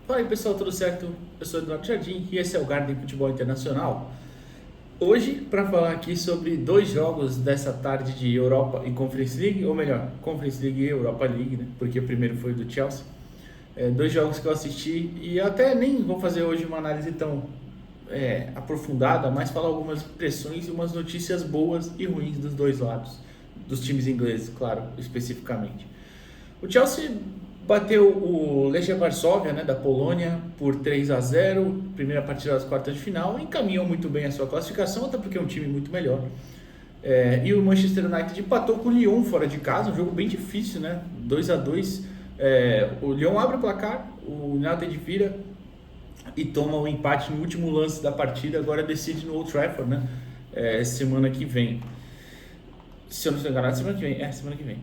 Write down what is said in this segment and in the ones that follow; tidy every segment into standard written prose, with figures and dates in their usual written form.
Fala aí pessoal, tudo certo? Eu sou Eduardo Jardim e esse é o Garden Futebol Internacional. Hoje, para falar aqui sobre dois jogos dessa tarde de Europa e Conference League, ou melhor, Conference League e Europa League, né? Porque o primeiro foi do Chelsea. Dois jogos que eu assisti e até nem vou fazer hoje uma análise tão aprofundada, mas falar algumas impressões e umas notícias boas e ruins dos dois lados, dos times ingleses, claro, especificamente. O Chelsea bateu o Legia Varsóvia, né, da Polônia, por 3-0, primeira partida das quartas de final, encaminhou muito bem a sua classificação, até porque é um time muito melhor. E o Manchester United empatou com o Lyon fora de casa, um jogo bem difícil, né? 2-2. O Lyon abre o placar, o United vira e toma o empate no último lance da partida, agora decide no Old Trafford, né? Semana que vem. Se eu não estou enganado, semana que vem. Semana que vem.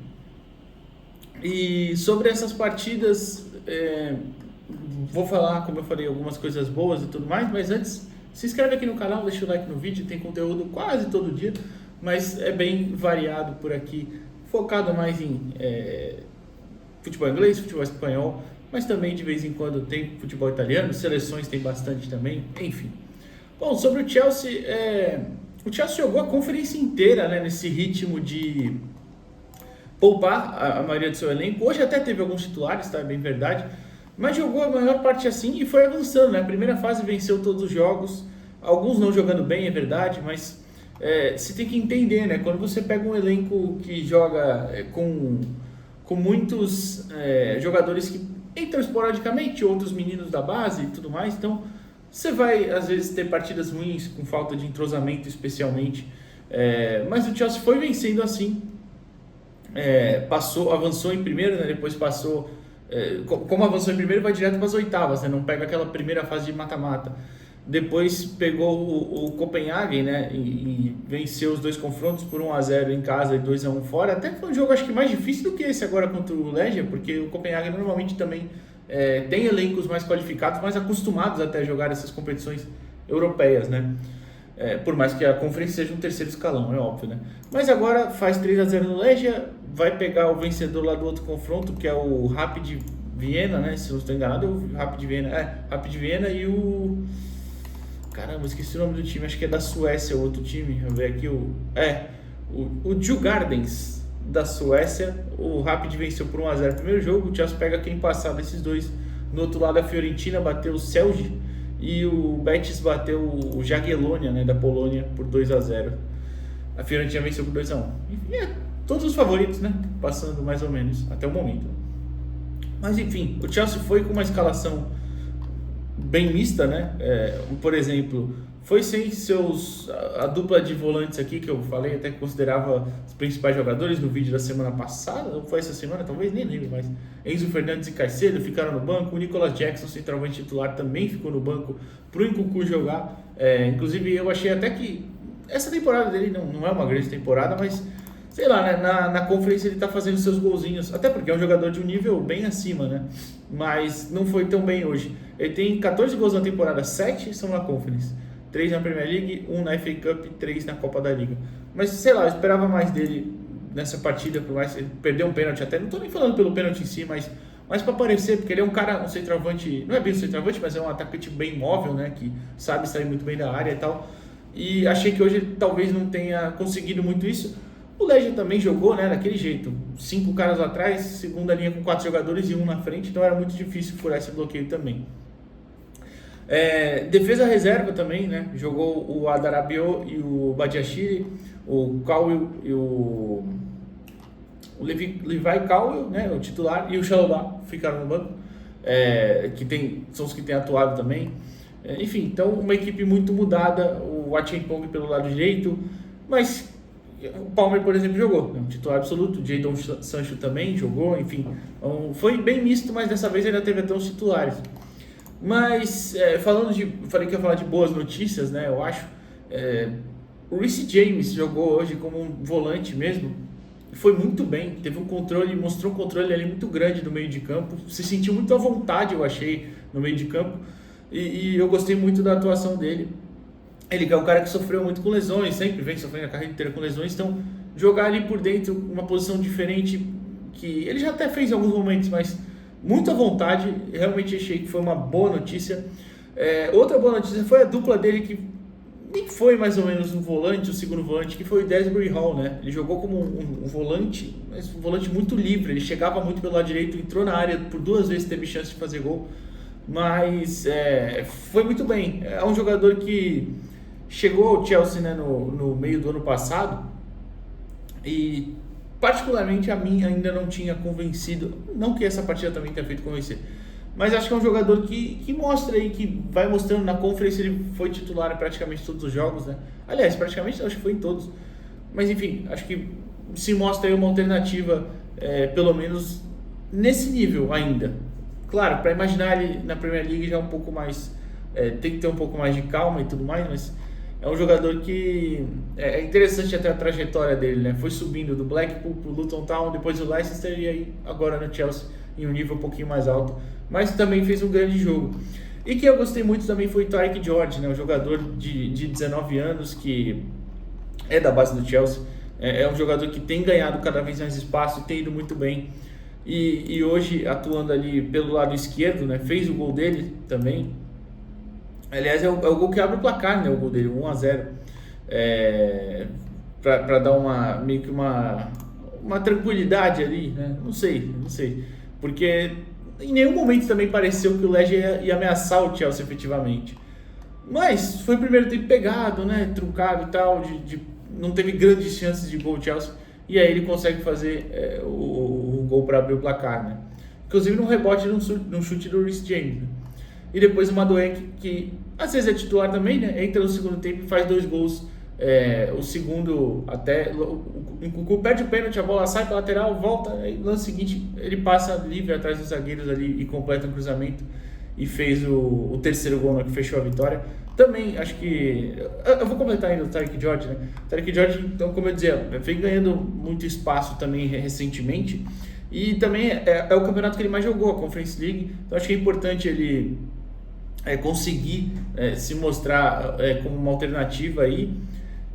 E sobre essas partidas, vou falar, como eu falei, algumas coisas boas e tudo mais, mas antes, se inscreve aqui no canal, deixa o like no vídeo, tem conteúdo quase todo dia, mas é bem variado por aqui, focado mais em futebol inglês, futebol espanhol, mas também de vez em quando tem futebol italiano, seleções tem bastante também, enfim. Bom, sobre o Chelsea jogou a conferência inteira, né, nesse ritmo de poupar a maioria do seu elenco. Hoje até teve alguns titulares, tá? É bem verdade. Mas jogou a maior parte assim e foi avançando, né? A primeira fase venceu todos os jogos. Alguns não jogando bem, é verdade, mas você tem que entender, né? Quando você pega um elenco que joga com muitos jogadores que entram esporadicamente, outros meninos da base e tudo mais, então você vai às vezes ter partidas ruins com falta de entrosamento especialmente. Mas o Chelsea foi vencendo assim. Avançou em primeiro, né? Depois passou. Como avançou em primeiro, vai direto para as oitavas, né? Não pega aquela primeira fase de mata-mata. Depois pegou o Copenhagen, né? E venceu os dois confrontos por 1-0 em casa e 2-1 fora. Até foi um jogo, acho que mais difícil do que esse agora contra o Legia, porque o Copenhagen normalmente também tem elencos mais qualificados, mais acostumados até a jogar essas competições europeias, né? Por mais que a conferência seja um terceiro escalão, é óbvio, né? Mas agora faz 3-0 no Legia, vai pegar o vencedor lá do outro confronto, que é o Rapid Viena, né? Se eu não estou enganado, é o Rapid Viena. Rapid Viena e o... Caramba, esqueci o nome do time, acho que é da Suécia o outro time. Vou ver aqui o Djurgårdens da Suécia. O Rapid venceu por 1-0 no primeiro jogo, o Chelsea pega quem passar desses dois. No outro lado a Fiorentina bateu o Celje e o Betis bateu o Jagiellonia, né, da Polônia, por 2-0. A Fiorentina venceu por 2-1. Enfim, todos os favoritos, né, passando mais ou menos até o momento. Mas enfim, o Chelsea foi com uma escalação bem mista, né? Por exemplo, foi sem a dupla de volantes aqui que eu falei, até que considerava os principais jogadores no vídeo da semana passada, ou foi essa semana, talvez, nem lembro mais. Enzo Fernandes e Caicedo ficaram no banco, o Nicolas Jackson, centralmente titular, também ficou no banco para o Nkunku jogar. Inclusive, eu achei até que essa temporada dele não é uma grande temporada, mas sei lá, né? Na conferência ele tá fazendo seus golzinhos, até porque é um jogador de um nível bem acima, né? Mas não foi tão bem hoje. Ele tem 14 gols na temporada, 7 são na Conference, 3 na Premier League, 1 na FA Cup e 3 na Copa da Liga. Mas sei lá, eu esperava mais dele nessa partida, por mais ele perdeu um pênalti até, não tô nem falando pelo pênalti em si, mas para aparecer, porque ele é um cara, um centroavante, não é bem um centroavante, mas é um atacante bem móvel, né? Que sabe sair muito bem da área e tal. E achei que hoje ele talvez não tenha conseguido muito isso. O Legia também jogou, né, daquele jeito, 5 caras lá atrás, segunda linha com 4 jogadores e 1 na frente, então era muito difícil furar esse bloqueio também. Defesa reserva também, né, jogou o Adarabioyo e o Badiashile, o Cowell e o Levi Cowell, né, o titular, e o Chalobah ficaram no banco, são os que têm atuado também. Enfim, então uma equipe muito mudada, o Acheampong pelo lado direito, mas o Palmer, por exemplo, jogou, um titular absoluto. O Jadon Sancho também jogou, enfim. Então, foi bem misto, mas dessa vez ainda teve até os titulares. Mas, falei que ia falar de boas notícias, né? Eu acho. O Reece James jogou hoje como um volante mesmo. Foi muito bem, teve um controle, mostrou um controle ali muito grande no meio de campo. Se sentiu muito à vontade, eu achei, no meio de campo. E eu gostei muito da atuação dele. Ele é um cara que sofreu muito com lesões, sempre vem sofrendo a carreira inteira com lesões, então jogar ali por dentro, uma posição diferente, que ele já até fez em alguns momentos, mas muito à vontade, realmente achei que foi uma boa notícia. Outra boa notícia foi a dupla dele, que nem foi mais ou menos um volante, o segundo volante, que foi o Desbury Hall, né? Ele jogou como um volante, mas um volante muito livre, ele chegava muito pelo lado direito, entrou na área por 2 vezes, teve chance de fazer gol, mas foi muito bem. É um jogador que chegou ao Chelsea, né, no meio do ano passado, e particularmente a mim ainda não tinha convencido, não que essa partida também tenha feito convencer, mas acho que é um jogador que mostra aí, que vai mostrando na conferência. Ele foi titular em praticamente todos os jogos, né? Aliás, praticamente acho que foi em todos, mas enfim, acho que se mostra aí uma alternativa, pelo menos nesse nível ainda. Claro, para imaginar ele na Premier League já é um pouco mais, tem que ter um pouco mais de calma e tudo mais, mas é um jogador que é interessante até a trajetória dele, né? Foi subindo do Blackpool pro Luton Town, depois do Leicester e aí agora no Chelsea em um nível um pouquinho mais alto, mas também fez um grande jogo. E que eu gostei muito também foi o Tariq George, né? Um jogador de 19 anos que é da base do Chelsea, é um jogador que tem ganhado cada vez mais espaço e tem ido muito bem. E hoje atuando ali pelo lado esquerdo, né? Fez o gol dele também. Aliás, é o gol que abre o placar, né? O gol dele, 1-0. Para dar meio que uma tranquilidade ali, né? Não sei. Porque em nenhum momento também pareceu que o Leicester ia ameaçar o Chelsea efetivamente. Mas foi o primeiro tempo pegado, né? Truncado e tal, não teve grandes chances de gol o Chelsea. E aí ele consegue fazer o gol para abrir o placar, né? Inclusive num rebote, num chute do Reece James, né? E depois o Madueke, que às vezes é titular também, né? Entra no segundo tempo e faz 2 gols. O segundo até o perde o pênalti, a bola sai para lateral, volta, aí no lance seguinte ele passa livre atrás dos zagueiros ali e completa um cruzamento e fez o terceiro gol, né, que fechou a vitória. Também acho que eu vou completar ainda o Tariq George, né? O Tariq George, então, como eu dizia, vem ganhando muito espaço também recentemente, e também é o campeonato que ele mais jogou, a Conference League. Então acho que é importante ele conseguir se mostrar como uma alternativa aí.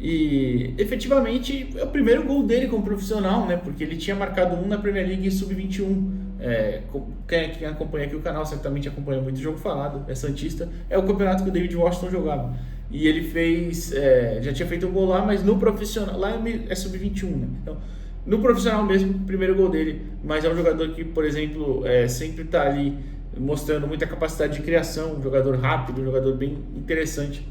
E efetivamente é o primeiro gol dele como profissional, né? Porque ele tinha marcado um na Premier League Sub-21. Quem acompanha aqui o canal certamente acompanha muito o Jogo Falado, é santista. É o campeonato que o David Washington jogava. E ele fez, já tinha feito um gol lá, mas no profissional, lá é Sub-21, né? Então, no profissional mesmo, primeiro gol dele. Mas é um jogador que, por exemplo, sempre está ali mostrando muita capacidade de criação, um jogador rápido, um jogador bem interessante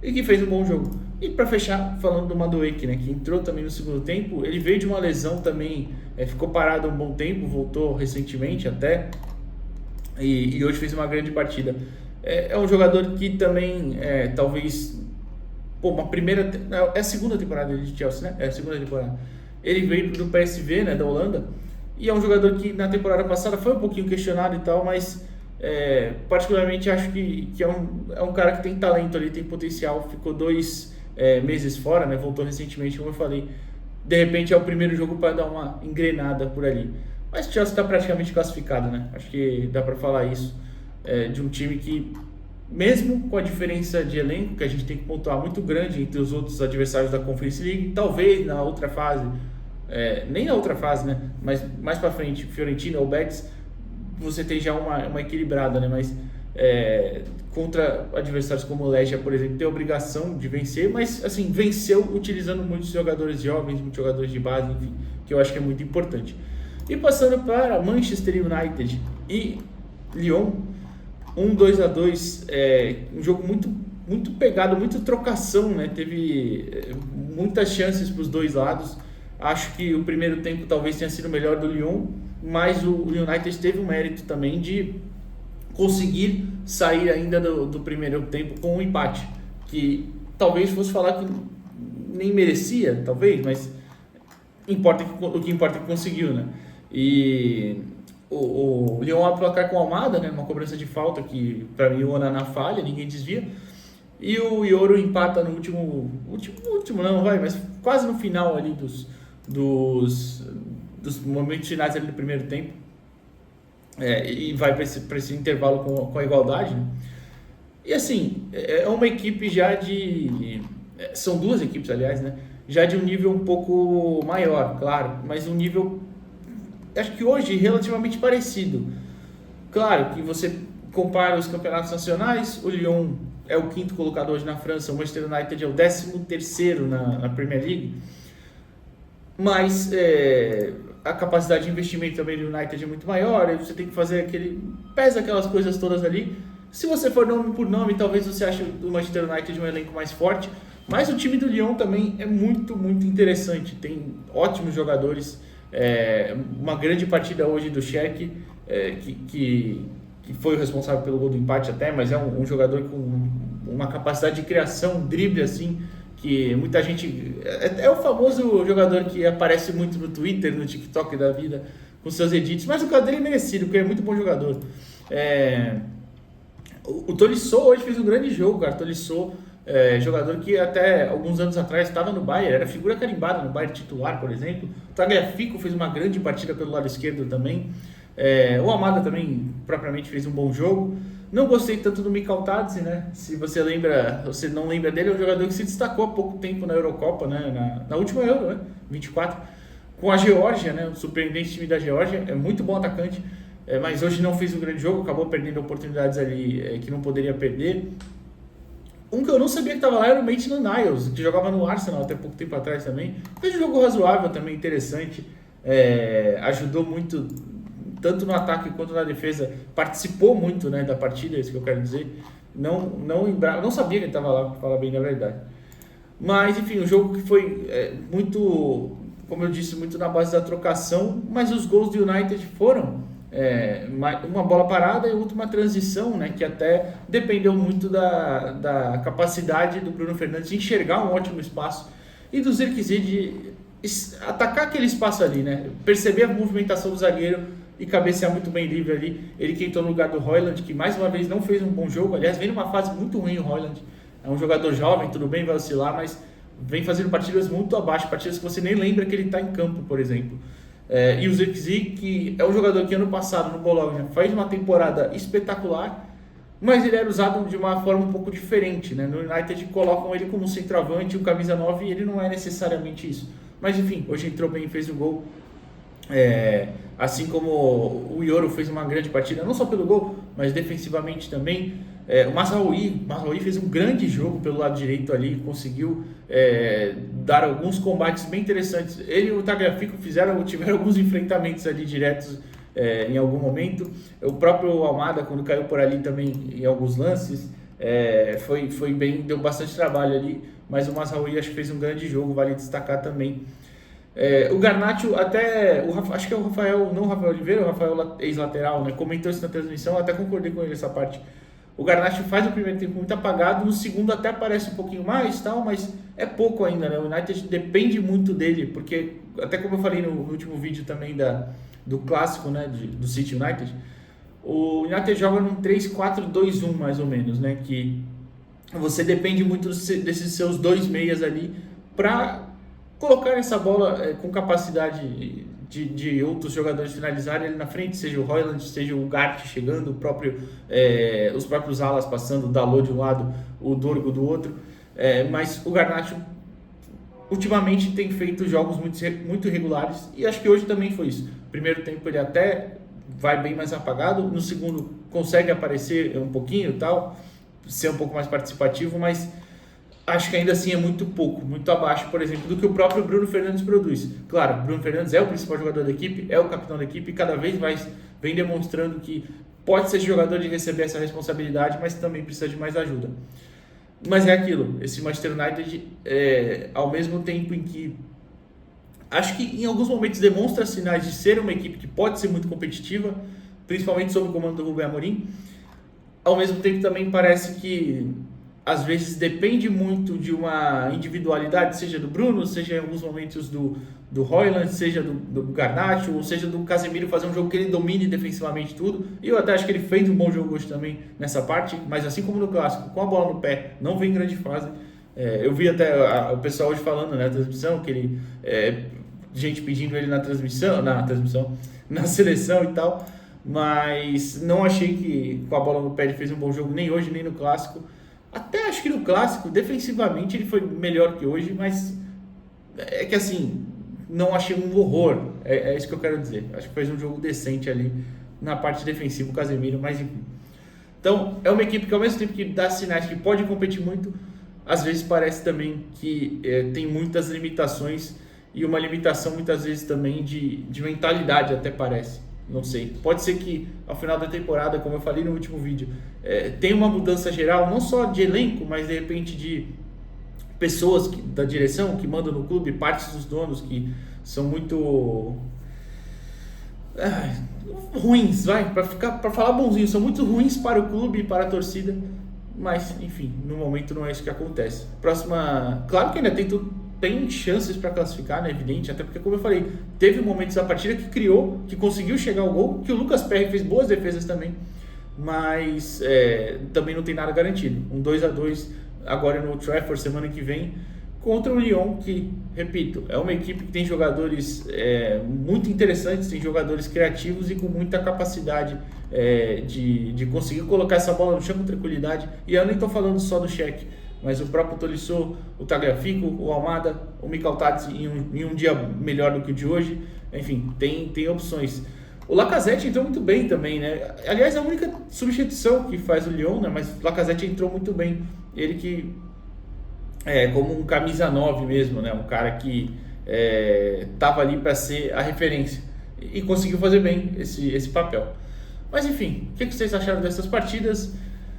e que fez um bom jogo. E para fechar, falando do Madueke, né, que entrou também no segundo tempo, ele veio de uma lesão também, ficou parado um bom tempo, voltou recentemente até, e hoje fez uma grande partida. É um jogador que também, talvez, uma primeira, é a segunda temporada de Chelsea, né? É a segunda temporada. Ele veio do PSV, né, da Holanda, e é um jogador que na temporada passada foi um pouquinho questionado e tal, mas particularmente acho que é um cara que tem talento ali, tem potencial. Ficou 2 meses fora, né? Voltou recentemente, como eu falei. De repente é o primeiro jogo para dar uma engrenada por ali. Mas o Chelsea está praticamente classificado, né? Acho que dá para falar isso, de um time que, mesmo com a diferença de elenco, que a gente tem que pontuar muito grande entre os outros adversários da Conference League, talvez na outra fase, nem na outra fase, né? Mas mais para frente, Fiorentina ou Betis, você tem já uma equilibrada, né? Mas contra adversários como o Legia, por exemplo, tem a obrigação de vencer, mas assim, venceu utilizando muitos jogadores jovens, muitos jogadores de base, enfim, que eu acho que é muito importante. E passando para Manchester United e Lyon, 2-2, um jogo muito pegado, muito trocação, né? Teve muitas chances para os dois lados. Acho que o primeiro tempo talvez tenha sido melhor do Lyon, mas o United teve o mérito também de conseguir sair ainda do primeiro tempo com um empate, que talvez fosse falar que nem merecia, talvez, mas o que importa é que conseguiu, né? E o Lyon abre o placar com o Almada, né? Uma cobrança de falta que para mim o Onaná falha, ninguém desvia. E o Yoro empata no último não, mas quase no final ali dos momentos finais ali do primeiro tempo, e vai para esse intervalo com a igualdade, né? E assim, é uma equipe já são 2 equipes, aliás, né? Já de um nível um pouco maior, claro, mas um nível, acho que hoje, relativamente parecido. Claro que você compara os campeonatos nacionais, o Lyon é o quinto colocado hoje na França, o Manchester United é o 13º na Premier League, mas a capacidade de investimento também do United é muito maior, aí você tem que fazer pesa aquelas coisas todas ali. Se você for nome por nome, talvez você ache o Manchester United um elenco mais forte, mas o time do Lyon também é muito, muito interessante, tem ótimos jogadores, uma grande partida hoje do Cherki, que foi o responsável pelo gol do empate até, mas é um jogador com uma capacidade de criação, um drible assim, que muita gente... É o famoso jogador que aparece muito no Twitter, no TikTok da vida, com seus edits, mas o cara dele é merecido, porque ele é muito bom jogador. O Tolisso hoje fez um grande jogo, cara. Tolisso, jogador que até alguns anos atrás estava no Bayern, era figura carimbada no Bayern titular, por exemplo. O Tagliafico fez uma grande partida pelo lado esquerdo também. O Almada também, propriamente, fez um bom jogo. Não gostei tanto do Mikhail-Tadze, né? Se você não lembra dele, é um jogador que se destacou há pouco tempo na Eurocopa, né? Na última Euro, né? 24, com a Geórgia, né? O surpreendente time da Geórgia, é muito bom atacante, mas hoje não fez um grande jogo, acabou perdendo oportunidades ali que não poderia perder. Um que eu não sabia que estava lá era o Maitland-Niles, que jogava no Arsenal até pouco tempo atrás também. Fez um jogo razoável também, interessante, ajudou muito tanto no ataque quanto na defesa, participou muito, né, da partida, é isso que eu quero dizer. Não sabia que ele estava lá, para falar bem a verdade. Mas, enfim, um jogo que foi muito, como eu disse, muito na base da trocação, mas os gols do United foram uma bola parada e outra uma transição, né, que até dependeu muito da capacidade do Bruno Fernandes de enxergar um ótimo espaço e do Zirkzee de atacar aquele espaço ali, né, perceber a movimentação do zagueiro e cabecear muito bem livre ali. Ele que entrou no lugar do Højlund, que mais uma vez não fez um bom jogo, aliás, vem numa fase muito ruim o Højlund, é um jogador jovem, tudo bem, vai oscilar, mas vem fazendo partidas muito abaixo, partidas que você nem lembra que ele está em campo, por exemplo. E o Zirkzee, que é um jogador que ano passado no Bologna faz uma temporada espetacular, mas ele era usado de uma forma um pouco diferente, né? No United colocam ele como centroavante, o camisa 9, e ele não é necessariamente isso. Mas enfim, hoje entrou bem e fez o gol. Assim como o Yoro fez uma grande partida, não só pelo gol, mas defensivamente também. O Mazraoui fez um grande jogo pelo lado direito ali, conseguiu dar alguns combates bem interessantes. Ele e o Tagliafico tiveram alguns enfrentamentos ali diretos em algum momento. O próprio Almada, quando caiu por ali também em alguns lances, foi bem, deu bastante trabalho ali, mas o Mazraoui acho que fez um grande jogo, vale destacar também. O Garnacho, acho que é o Rafael, não o Rafael Oliveira, o Rafael ex-lateral, né, comentou isso na transmissão, eu até concordei com ele essa parte. O Garnacho faz o primeiro tempo muito apagado, no segundo até aparece um pouquinho mais, tal, mas é pouco ainda, né? O United depende muito dele, porque até como eu falei no último vídeo também do clássico, né, do City United, o United joga num 3-4-2-1 mais ou menos, né, que você depende muito desses seus dois meias ali para colocar essa bola com capacidade de outros jogadores finalizarem ali na frente, seja o Højlund, seja o Gart chegando, os próprios alas passando, o Dalot de um lado, o Dorgo do outro, mas o Garnacho ultimamente tem feito jogos muito irregulares, e acho que hoje também foi isso. Primeiro tempo ele até vai bem mais apagado, no segundo consegue aparecer um pouquinho e tal, ser um pouco mais participativo, mas acho que ainda assim é muito pouco, muito abaixo, por exemplo, do que o próprio Bruno Fernandes produz. Claro, o Bruno Fernandes é o principal jogador da equipe, é o capitão da equipe, e cada vez mais vem demonstrando que pode ser jogador de receber essa responsabilidade, mas também precisa de mais ajuda. Mas é aquilo, esse Manchester United, ao mesmo tempo em que acho que em alguns momentos demonstra sinais de ser uma equipe que pode ser muito competitiva, principalmente sob o comando do Rubén Amorim, ao mesmo tempo também parece que às vezes depende muito de uma individualidade, seja do Bruno, seja em alguns momentos do Højlund, seja do Garnacho, ou seja do Casemiro fazer um jogo que ele domine defensivamente tudo. E eu até acho que ele fez um bom jogo hoje também nessa parte, mas assim como no Clássico, com a bola no pé, não vem em grande fase. Eu vi até o pessoal hoje falando, né, na transmissão, que ele gente pedindo ele na seleção e tal, mas não achei que com a bola no pé ele fez um bom jogo nem hoje, nem no Clássico. Até acho que no Clássico, defensivamente, ele foi melhor que hoje, mas é que assim, não achei um horror, é isso que eu quero dizer. Acho que fez um jogo decente ali, na parte defensiva o Casemiro, mas enfim. Então, é uma equipe que ao mesmo tempo que dá sinais que pode competir muito, às vezes parece também que tem muitas limitações e uma limitação muitas vezes também de mentalidade, até parece. Não sei. Pode ser que ao final da temporada, como eu falei no último vídeo, tenha uma mudança geral, não só de elenco, mas de repente de pessoas da direção que mandam no clube, partes dos donos que são muito ruins, para falar bonzinho, são muito ruins para o clube e para a torcida, mas enfim, no momento não é isso que acontece. Próxima, claro que ainda tem chances para classificar, né? Evidente, até porque, como eu falei, teve momentos da partida que conseguiu chegar ao gol, que o Lucas Perry fez boas defesas também, mas também não tem nada garantido. Um 2-2 agora no Old Trafford semana que vem contra o Lyon, que, repito, é uma equipe que tem jogadores muito interessantes, tem jogadores criativos e com muita capacidade de conseguir colocar essa bola no chão com tranquilidade. E eu nem estou falando só do Cech, mas o próprio Tolisso, o Tagliafico, o Almada, o Mikal Tatsi em um dia melhor do que o de hoje. Enfim, tem opções. O Lacazette entrou muito bem também, né? Aliás, é a única substituição que faz o Lyon, né? Mas o Lacazette entrou muito bem. Ele que como um camisa 9 mesmo, né? Um cara que estava ali para ser a referência e conseguiu fazer bem esse papel. Mas enfim, o que vocês acharam dessas partidas?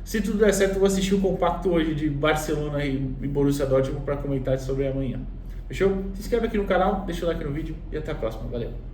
Se tudo der certo, eu vou assistir o compacto hoje de Barcelona e Borussia Dortmund para comentar sobre amanhã. Fechou? Se inscreve aqui no canal, deixa o like no vídeo e até a próxima. Valeu!